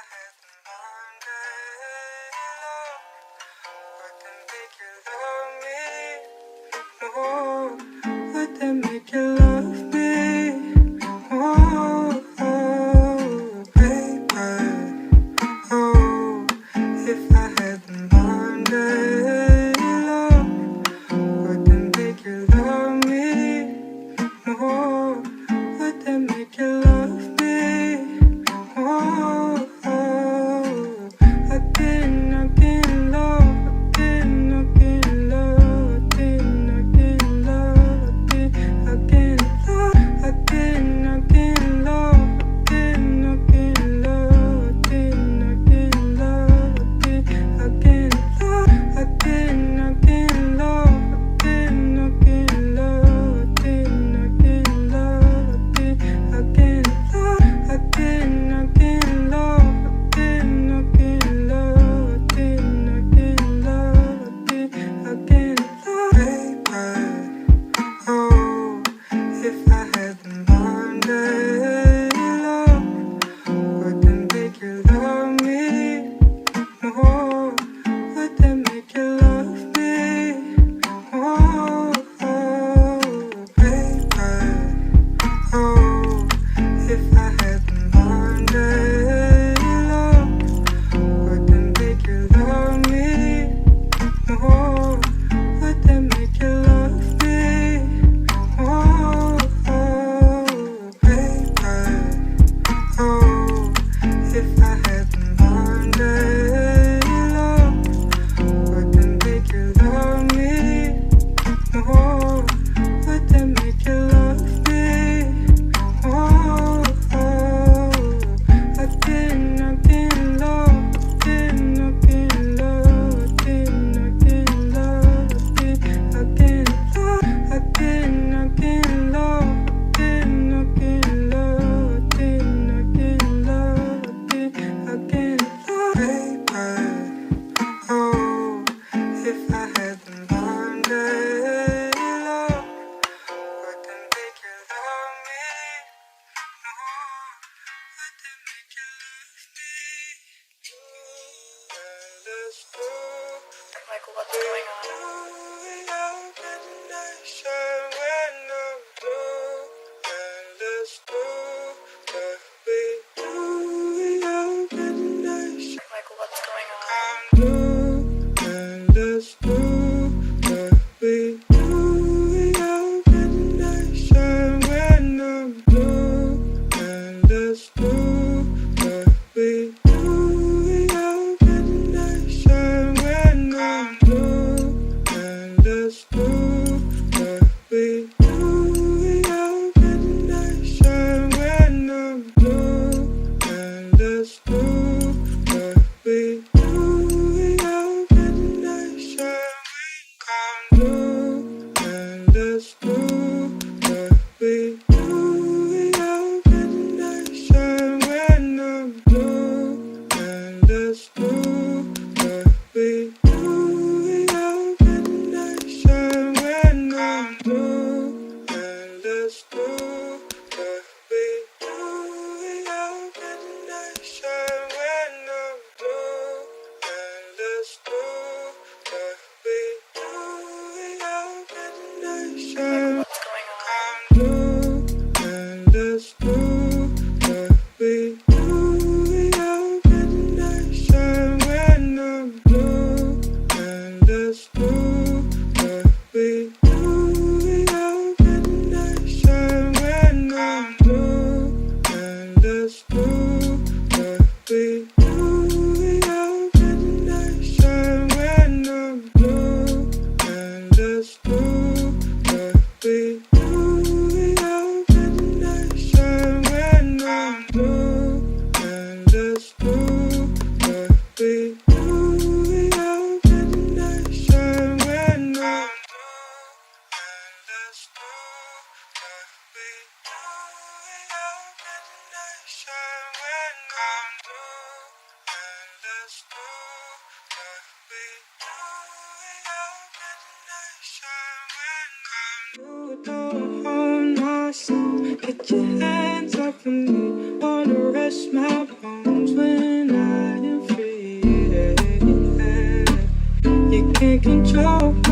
had the Monday love, would that make you love me more? Would that make you love me more? Oh, baby. Oh, if I had the Monday love, would that make you love me more? Would that make you love me more? Oh, I've been knocking low, I've been knocking low, I've been knocking low, I've been knocking low, I've been knocking low, I've been knocking low, I've been knocking low, I've been knocking low, I've been knocking low, I've been knocking low, I've been knocking low, I've been knocking low, again, baby. Oh, if I had the Monday love, would that make you love me more? Would that make you love me more? Oh, baby. Oh, if I had the Monday love, would that make you love me more? Would that make you love me more? Oh, baby. Oh, if I had the Monday love, would that make you love me more? Would that make you love me more? Oh, I've been knocking low, I've been knocking low, I've been knocking low, I've been knocking low, I've been knocking low, I've been knocking low, again, baby. Oh, if I had the Monday love, would that make you love me more? Would that make you love me? Let's go. Michael, what's going on? Michael, what's going on? Michael, what's going on? Don't hold myself, get your hands off of me. Wanna rest my bones when your